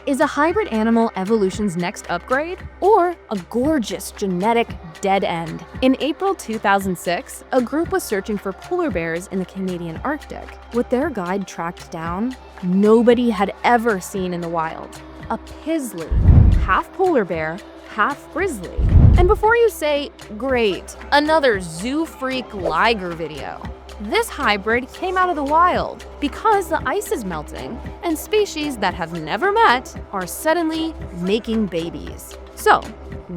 Is a hybrid animal evolution's next upgrade, or a gorgeous genetic dead end? In April 2006, a group was searching for polar bears in the Canadian Arctic. What their guide tracked down, nobody had ever seen in the wild. A Pizzly, half polar bear, half grizzly. And before you say, great, another zoo freak Liger video, this hybrid came out of the wild because the ice is melting and species that have never met are suddenly making babies. So,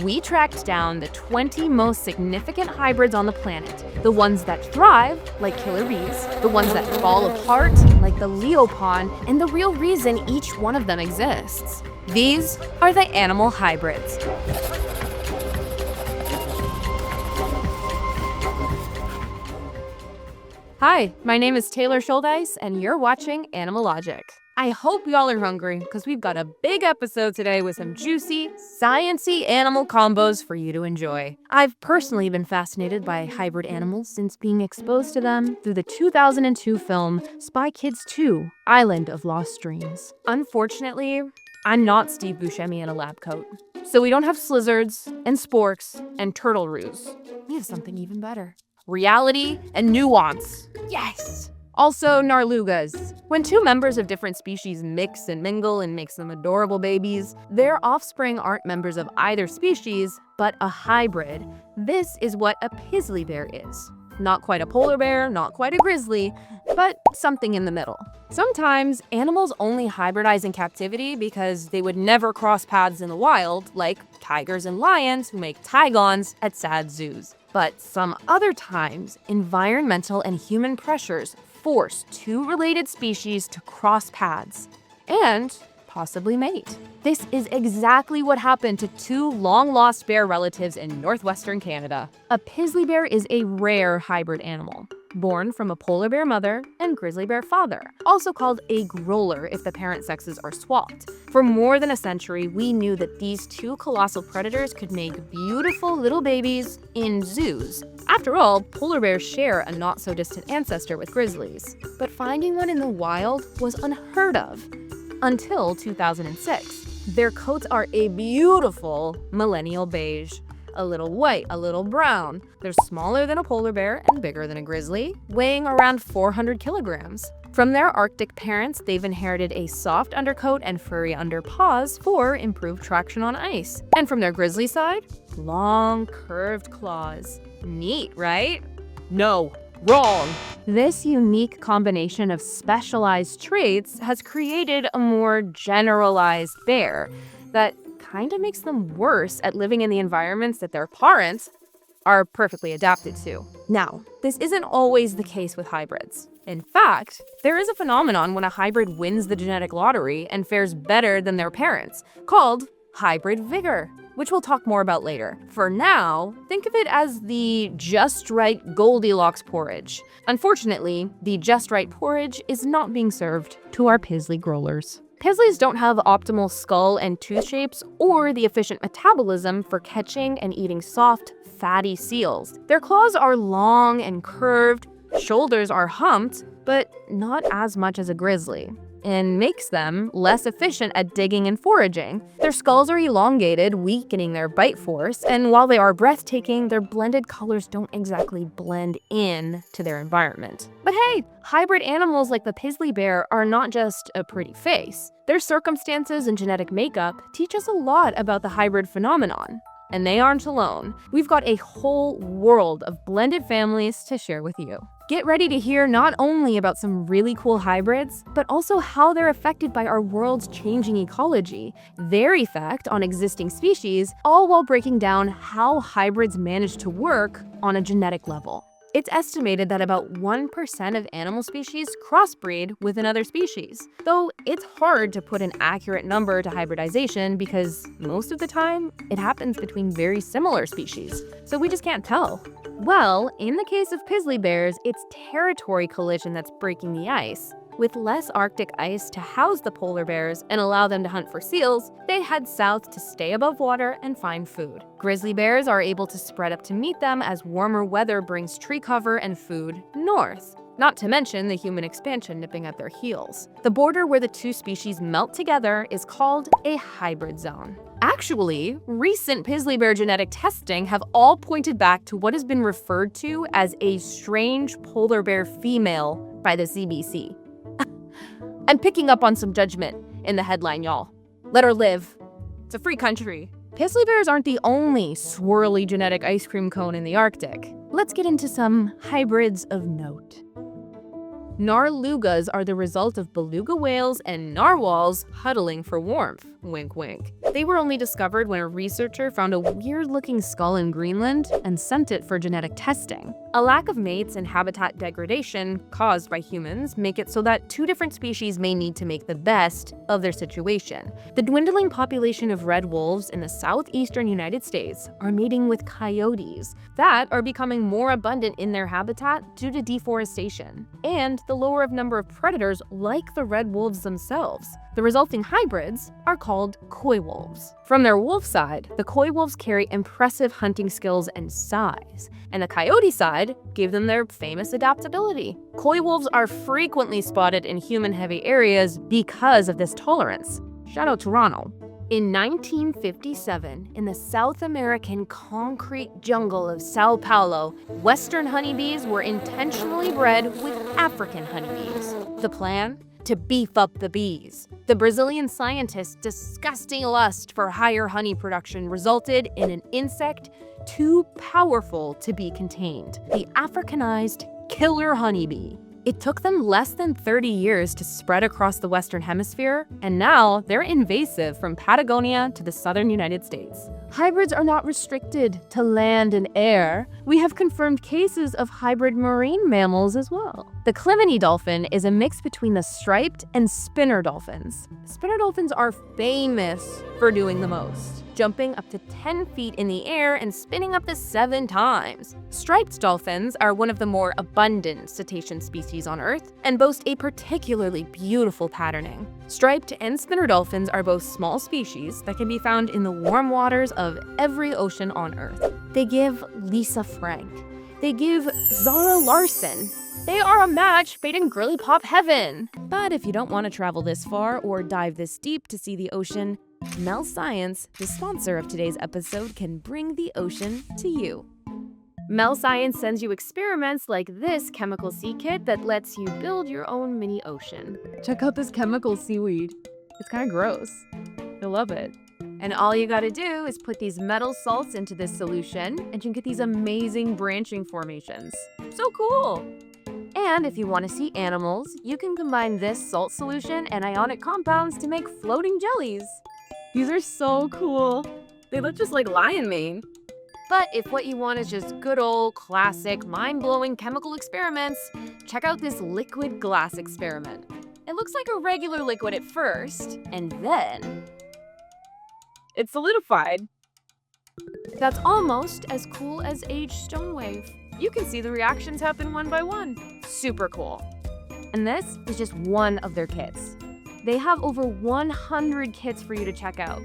we tracked down the 20 most significant hybrids on the planet, the ones that thrive, like killer bees, the ones that fall apart, like the leopon, and the real reason each one of them exists. These are the animal hybrids. Hi, my name is Taylor Schuldeis, and you're watching Animalogic. I hope y'all are hungry, because we've got a big episode today with some juicy, science-y animal combos for you to enjoy. I've personally been fascinated by hybrid animals since being exposed to them through the 2002 film Spy Kids 2: Island of Lost Dreams. Unfortunately, I'm not Steve Buscemi in a lab coat. So we don't have slizzards and sporks and turtle roos. We have something even better. Reality and nuance. Yes! Also, Narlugas. When two members of different species mix and mingle and make some adorable babies, their offspring aren't members of either species, but a hybrid. This is what a Pizzly bear is. Not quite a polar bear, not quite a grizzly, but something in the middle. Sometimes, animals only hybridize in captivity because they would never cross paths in the wild, like tigers and lions who make tigons at sad zoos. But some other times, environmental and human pressures force two related species to cross paths and possibly mate. This is exactly what happened to two long-lost bear relatives in northwestern Canada. A Pizzly bear is a rare hybrid animal, born from a polar bear mother and grizzly bear father, also called a Grolar if the parent sexes are swapped. For more than a century, we knew that these two colossal predators could make beautiful little babies in zoos. After all, polar bears share a not-so-distant ancestor with grizzlies. But finding one in the wild was unheard of until 2006. Their coats are a beautiful millennial beige. A little white, a little brown. They're smaller than a polar bear and bigger than a grizzly, weighing around 400 kilograms. From their Arctic parents, they've inherited a soft undercoat and furry underpaws for improved traction on ice. And from their grizzly side, long, curved claws. Neat, right? No, wrong. This unique combination of specialized traits has created a more generalized bear that kind of makes them worse at living in the environments that their parents are perfectly adapted to. Now, this isn't always the case with hybrids. In fact, there is a phenomenon when a hybrid wins the genetic lottery and fares better than their parents, called hybrid vigor, which we'll talk more about later. For now, think of it as the just right Goldilocks porridge. Unfortunately, the just right porridge is not being served to our Pizzly growlers. Pizzlies don't have optimal skull and tooth shapes or the efficient metabolism for catching and eating soft, fatty seals. Their claws are long and curved, shoulders are humped, but not as much as a grizzly, and makes them less efficient at digging and foraging. Their skulls are elongated, weakening their bite force, and while they are breathtaking, their blended colors don't exactly blend in to their environment. But hey, hybrid animals like the Pizzly bear are not just a pretty face. Their circumstances and genetic makeup teach us a lot about the hybrid phenomenon. And they aren't alone. We've got a whole world of blended families to share with you. Get ready to hear not only about some really cool hybrids, but also how they're affected by our world's changing ecology, their effect on existing species, all while breaking down how hybrids manage to work on a genetic level. It's estimated that about 1% of animal species crossbreed with another species, though it's hard to put an accurate number to hybridization because most of the time, it happens between very similar species, so we just can't tell. Well, in the case of Pizzly bears, it's territory collision that's breaking the ice. With less Arctic ice to house the polar bears and allow them to hunt for seals, they head south to stay above water and find food. Grizzly bears are able to spread up to meet them as warmer weather brings tree cover and food north. not to mention the human expansion nipping at their heels. The border where the two species melt together is called a hybrid zone. Actually, recent Pizzly bear genetic testing have all pointed back to what has been referred to as a strange polar bear female by the CBC. I'm picking up on some judgment in the headline, y'all. Let her live. It's a free country. Pizzly bears aren't the only swirly genetic ice cream cone in the Arctic. Let's get into some hybrids of note. Narlugas are the result of beluga whales and narwhals huddling for warmth. Wink, wink. They were only discovered when a researcher found a weird-looking skull in Greenland and sent it for genetic testing. A lack of mates and habitat degradation caused by humans make it so that two different species may need to make the best of their situation. The dwindling population of red wolves in the southeastern United States are mating with coyotes that are becoming more abundant in their habitat due to deforestation, and the lower of number of predators like the red wolves themselves. The resulting hybrids are called Coywolves. From their wolf side, the Coywolves carry impressive hunting skills and size, and the coyote side gave them their famous adaptability. Coywolves are frequently spotted in human-heavy areas because of this tolerance. Shout out to Ronald. In 1957, in the South American concrete jungle of Sao Paulo, Western honeybees were intentionally bred with African honeybees. The plan? To beef up the bees. The Brazilian scientists' disgusting lust for higher honey production resulted in an insect too powerful to be contained, the Africanized killer honeybee. It took them less than 30 years to spread across the Western Hemisphere, and now they're invasive from Patagonia to the southern United States. Hybrids are not restricted to land and air. We have confirmed cases of hybrid marine mammals as well. The Clymene dolphin is a mix between the striped and spinner dolphins. Spinner dolphins are famous for doing the most, jumping up to 10 feet in the air and spinning up to 7 times. Striped dolphins are one of the more abundant cetacean species on Earth and boast a particularly beautiful patterning. Striped and spinner dolphins are both small species that can be found in the warm waters of every ocean on Earth. They give Lisa Frank. They give Zara Larson. They are a match made in girly pop heaven. But if you don't want to travel this far or dive this deep to see the ocean, Mel Science, the sponsor of today's episode, can bring the ocean to you. Mel Science sends you experiments like this chemical sea kit that lets you build your own mini ocean. Check out this chemical seaweed. It's kind of gross. I love it. And all you gotta do is put these metal salts into this solution and you get these amazing branching formations. So cool! And if you want to see animals, you can combine this salt solution and ionic compounds to make floating jellies. These are so cool. They look just like lion mane. But if what you want is just good old classic mind-blowing chemical experiments, check out this liquid glass experiment. It looks like a regular liquid at first, and then it's solidified. That's almost as cool as aged stone wave. You can see the reactions happen one by one. Super cool. And this is just one of their kits. They have over 100 kits for you to check out.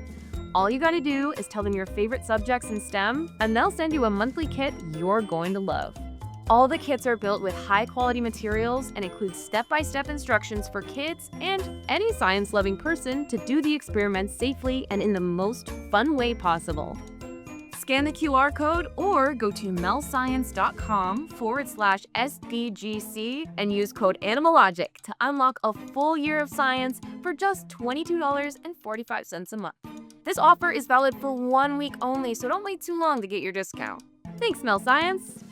All you gotta do is tell them your favorite subjects in STEM, and they'll send you a monthly kit you're going to love. All the kits are built with high-quality materials and include step-by-step instructions for kids and any science-loving person to do the experiments safely and in the most fun way possible. Scan the QR code or go to melscience.com/SPGC and use code Animalogic to unlock a full year of science for just $22.45 a month. This offer is valid for 1 week only, so don't wait too long to get your discount. Thanks, Mel Science.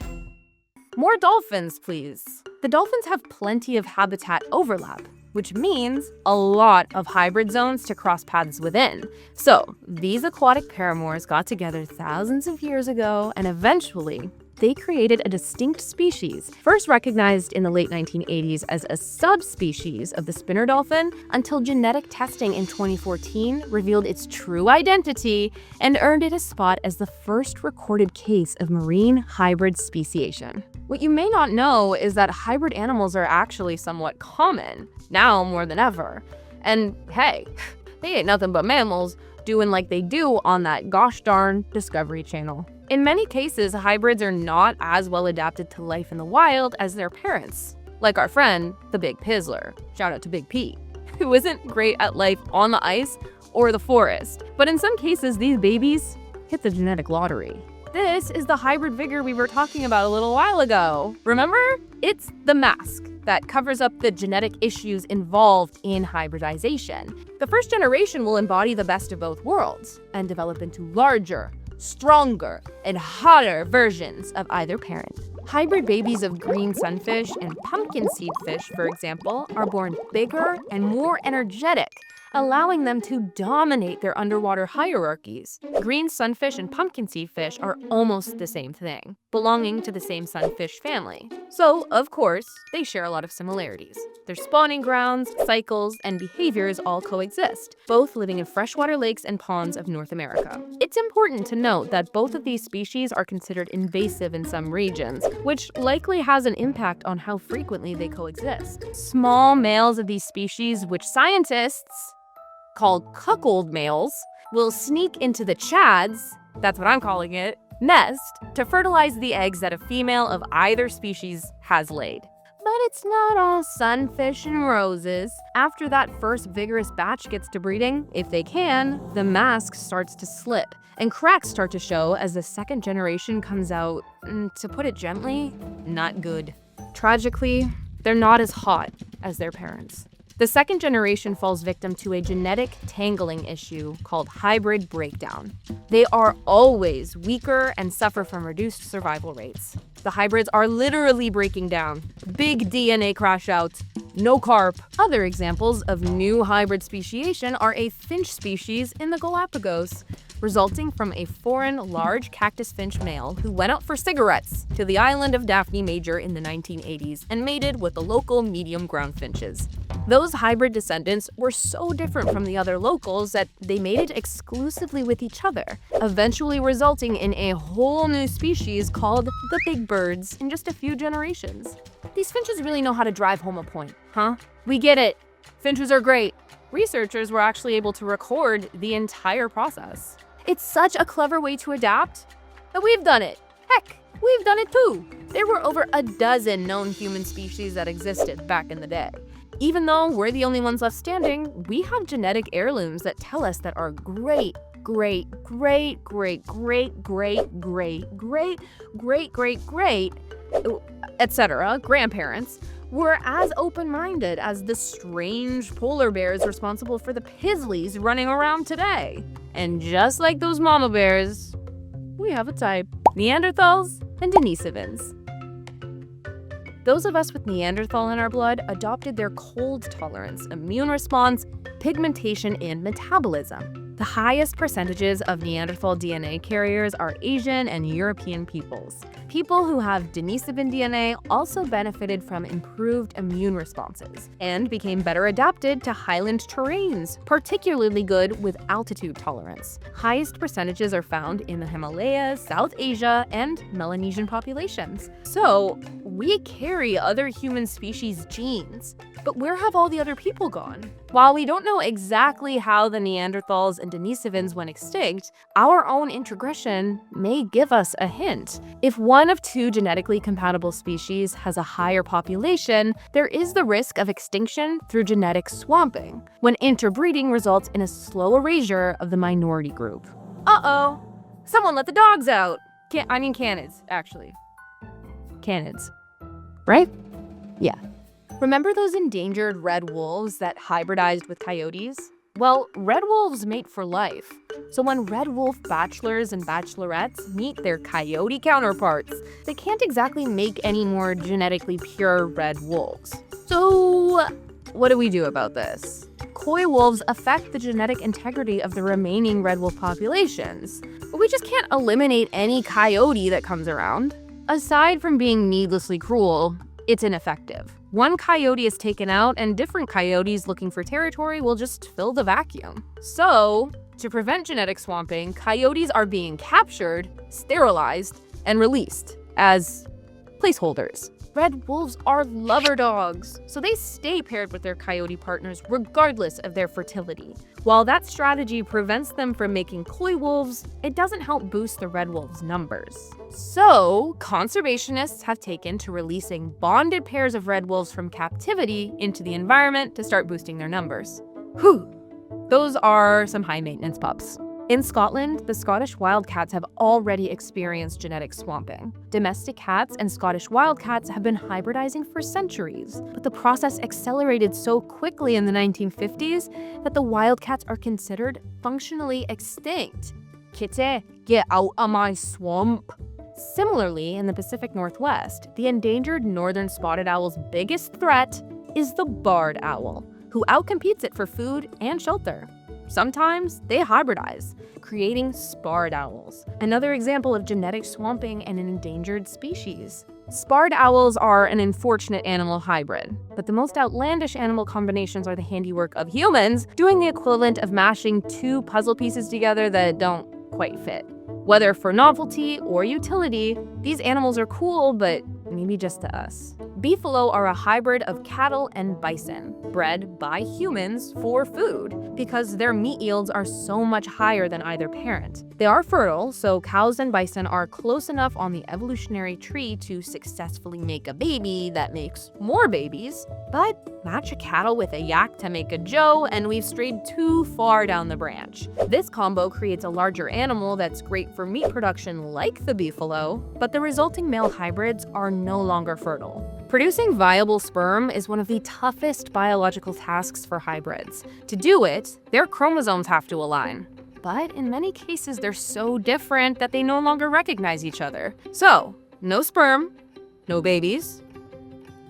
More dolphins, please. The dolphins have plenty of habitat overlap, which means a lot of hybrid zones to cross paths within. So these aquatic paramours got together thousands of years ago, and eventually they created a distinct species, first recognized in the late 1980s as a subspecies of the spinner dolphin, until genetic testing in 2014 revealed its true identity and earned it a spot as the first recorded case of marine hybrid speciation. What you may not know is that hybrid animals are actually somewhat common, now more than ever. And hey, they ain't nothing but mammals doing like they do on that gosh darn Discovery Channel. In many cases, hybrids are not as well adapted to life in the wild as their parents. like our friend, the Big Pizzler. Shout out to Big P, who isn't great at life on the ice or the forest. But in some cases, these babies hit the genetic lottery. This is the hybrid Vigor we were talking about a little while ago. Remember? It's the mask that covers up the genetic issues involved in hybridization. The first generation will embody the best of both worlds and develop into larger, stronger, and hotter versions of either parent. Hybrid babies of green sunfish and pumpkin seed fish, for example, are born bigger and more energetic, allowing them to dominate their underwater hierarchies. Green sunfish and pumpkin seed fish are almost the same thing, belonging to the same sunfish family. So, of course, they share a lot of similarities. Their spawning grounds, cycles, and behaviors all coexist, both living in freshwater lakes and ponds of North America. It's important to note that both of these species are considered invasive in some regions, which likely has an impact on how frequently they coexist. Small males of these species, which scientists called cuckold males, will sneak into the chad's, that's what I'm calling it, nest to fertilize the eggs that a female of either species has laid. But it's not all sunfish and roses. After that first vigorous batch gets to breeding, if they can, the mask starts to slip and cracks start to show as the second generation comes out, to put it gently, not good. Tragically, they're not as hot as their parents. The second generation falls victim to a genetic tangling issue called hybrid breakdown. They are always weaker and suffer from reduced survival rates. The hybrids are literally breaking down. Big DNA crash outs, no carp. Other examples of new hybrid speciation are a finch species in the Galápagos, resulting from a foreign large cactus finch male who went out for cigarettes to the island of Daphne Major in the 1980s and mated with the local medium ground finches. Those hybrid descendants were so different from the other locals that they mated exclusively with each other, eventually resulting in a whole new species called the big birds in just a few generations. These finches really know how to drive home a point, huh? We get it. Finches are great. Researchers were actually able to record the entire process. It's such a clever way to adapt that we've done it. Heck, we've done it too. There were over a dozen known human species that existed back in the day. Even though we're the only ones left standing, we have genetic heirlooms that tell us that our great, etc. grandparents were as open-minded as the strange polar bears responsible for the Pizzlies running around today. And just like those mama bears, we have a type: Neanderthals and Denisovans. Those of us with Neanderthal in our blood adopted their cold tolerance, immune response, pigmentation, and metabolism. The highest percentages of Neanderthal DNA carriers are Asian and European peoples. People who have Denisovan DNA also benefited from improved immune responses and became better adapted to highland terrains, particularly good with altitude tolerance. Highest percentages are found in the Himalayas, South Asia, and Melanesian populations. So, we carry other human species genes, but where have all the other people gone? While we don't know exactly how the Neanderthals and Denisovans went extinct, our own introgression may give us a hint. If one of two genetically compatible species has a higher population, there is the risk of extinction through genetic swamping, when interbreeding results in a slow erasure of the minority group. Uh-oh! Someone let the dogs out! Canids, actually. Canids. Right? Yeah. Remember those endangered red wolves that hybridized with coyotes? Well, red wolves mate for life. So when red wolf bachelors and bachelorettes meet their coyote counterparts, they can't exactly make any more genetically pure red wolves. So what do we do about this? Coywolves affect the genetic integrity of the remaining red wolf populations, but we just can't eliminate any coyote that comes around. Aside from being needlessly cruel, it's ineffective. One coyote is taken out and different coyotes looking for territory will just fill the vacuum. So, to prevent genetic swamping, coyotes are being captured, sterilized, and released as placeholders. Red wolves are lover dogs, so they stay paired with their coyote partners regardless of their fertility. While that strategy prevents them from making coy wolves, it doesn't help boost the red wolves' numbers. So, conservationists have taken to releasing bonded pairs of red wolves from captivity into the environment to start boosting their numbers. Whew, those are some high-maintenance pups. In Scotland, the Scottish Wildcats have already experienced genetic swamping. Domestic cats and Scottish Wildcats have been hybridizing for centuries, but the process accelerated so quickly in the 1950s that the Wildcats are considered functionally extinct. Kitty, get out of my swamp. Similarly, in the Pacific Northwest, the endangered northern spotted owl's biggest threat is the barred owl, who outcompetes it for food and shelter. Sometimes they hybridize, creating sparred owls, another example of genetic swamping and an endangered species. Sparred owls are an unfortunate animal hybrid, but the most outlandish animal combinations are the handiwork of humans doing the equivalent of mashing two puzzle pieces together that don't quite fit. Whether for novelty or utility, these animals are cool, but maybe just to us. Beefalo are a hybrid of cattle and bison, bred by humans for food, because their meat yields are so much higher than either parent. They are fertile, so cows and bison are close enough on the evolutionary tree to successfully make a baby that makes more babies, but match a cattle with a yak to make a joe, and we've strayed too far down the branch. This combo creates a larger animal that's great for meat production like the beefalo, but the resulting male hybrids are no longer fertile. Producing viable sperm is one of the toughest biological tasks for hybrids. To do it, their chromosomes have to align. But in many cases, they're so different that they no longer recognize each other. So, no sperm, no babies,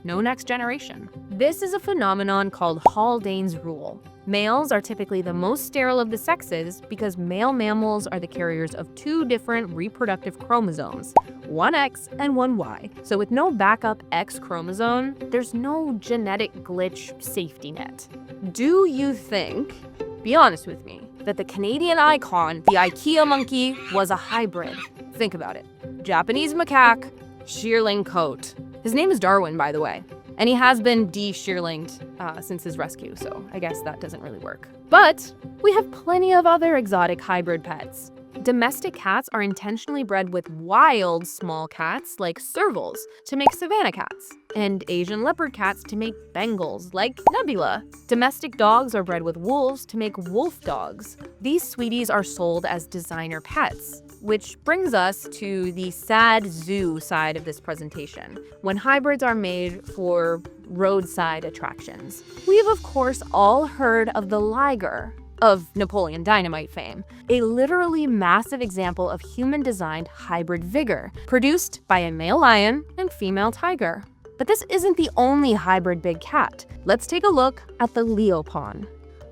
no next generation. This is a phenomenon called Haldane's rule. Males are typically the most sterile of the sexes because male mammals are the carriers of two different reproductive chromosomes, one X and one Y. So with no backup X chromosome, there's no genetic glitch safety net. Do you think, be honest with me, that the Canadian icon, the IKEA monkey, was a hybrid? Think about it. Japanese macaque, shearling coat. His name is Darwin, by the way. And he has been de-shearlinged since his rescue, so I guess that doesn't really work. But we have plenty of other exotic hybrid pets. Domestic cats are intentionally bred with wild small cats like servals to make savanna cats, and Asian leopard cats to make Bengals like Nebula. Domestic dogs are bred with wolves to make wolf dogs. These sweeties are sold as designer pets, which brings us to the sad zoo side of this presentation, when hybrids are made for roadside attractions. We've of course all heard of the Liger, of Napoleon Dynamite fame, a literally massive example of human-designed hybrid Vigor, produced by a male lion and female tiger. But this isn't the only hybrid big cat. Let's take a look at the leopon.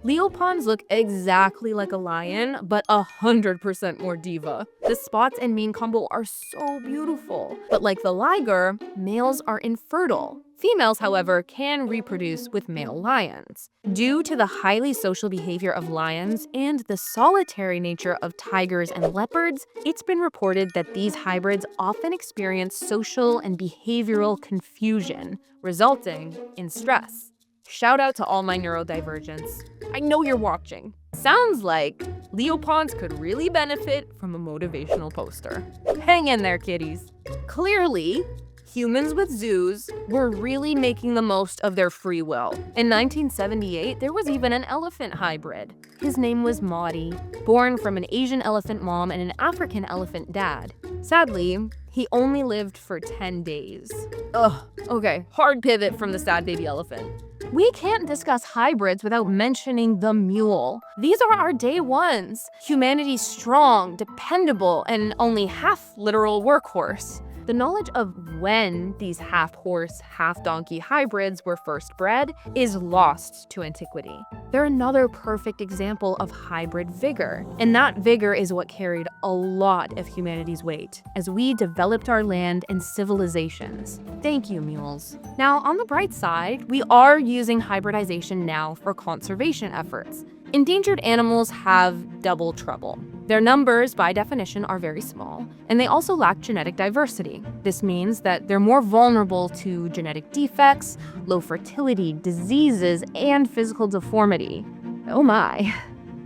Leopons look exactly like a lion, but 100% more diva. The spots and mane combo are so beautiful. But like the liger, males are infertile. Females, however, can reproduce with male lions. Due to the highly social behavior of lions and the solitary nature of tigers and leopards, it's been reported that these hybrids often experience social and behavioral confusion, resulting in stress. Shout out to all my neurodivergents. I know you're watching. Sounds like leopons could really benefit from a motivational poster. Hang in there, kitties. Clearly, humans with zoos were really making the most of their free will. In 1978, there was even an elephant hybrid. His name was Motty, born from an Asian elephant mom and an African elephant dad. Sadly, he only lived for 10 days. Ugh, okay, hard pivot from the sad baby elephant. We can't discuss hybrids without mentioning the mule. These are our day ones. Humanity's strong, dependable, and only half-literal workhorse. The knowledge of when these half-horse, half-donkey hybrids were first bred is lost to antiquity. They're another perfect example of hybrid vigor, and that vigor is what carried a lot of humanity's weight as we developed our land and civilizations. Thank you, mules. Now, on the bright side, we are using hybridization now for conservation efforts. Endangered animals have double trouble. Their numbers, by definition, are very small, and they also lack genetic diversity. This means that they're more vulnerable to genetic defects, low fertility, diseases, and physical deformity. Oh my.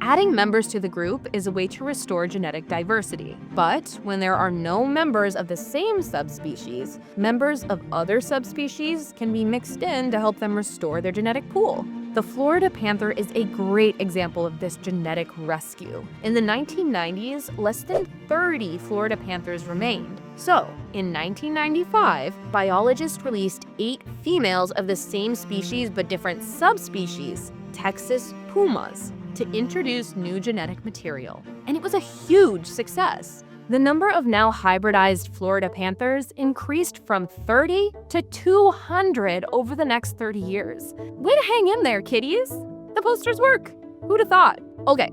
Adding members to the group is a way to restore genetic diversity. But when there are no members of the same subspecies, members of other subspecies can be mixed in to help them restore their genetic pool. The Florida panther is a great example of this genetic rescue. In the 1990s, less than 30 Florida panthers remained. So, in 1995, biologists released 8 females of the same species but different subspecies, Texas pumas, to introduce new genetic material. And it was a huge success. The number of now hybridized Florida panthers increased from 30 to 200 over the next 30 years. Way to hang in there, kitties! The posters work! Who'd have thought? Okay.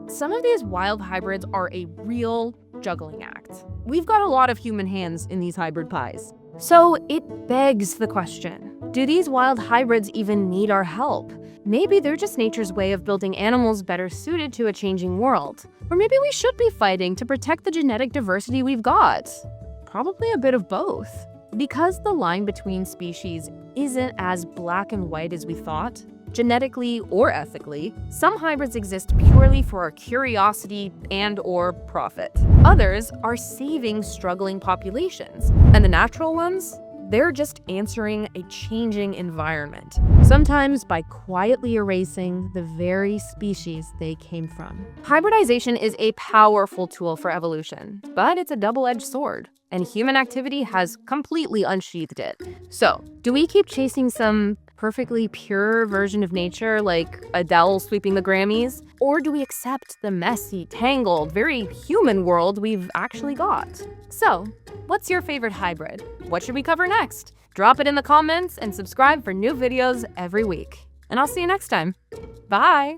Some of these wild hybrids are a real juggling act. We've got a lot of human hands in these hybrid pies. So it begs the question, do these wild hybrids even need our help? Maybe they're just nature's way of building animals better suited to a changing world. Or maybe we should be fighting to protect the genetic diversity we've got. Probably a bit of both. Because the line between species isn't as black and white as we thought, genetically or ethically, some hybrids exist purely for our curiosity and/or profit. Others are saving struggling populations. And the natural ones? They're just answering a changing environment, sometimes by quietly erasing the very species they came from. Hybridization is a powerful tool for evolution, but it's a double-edged sword, and human activity has completely unsheathed it. So, do we keep chasing some perfectly pure version of nature like Adele sweeping the Grammys? Or do we accept the messy, tangled, very human world we've actually got? So, what's your favorite hybrid? What should we cover next? Drop it in the comments and subscribe for new videos every week. And I'll see you next time. Bye!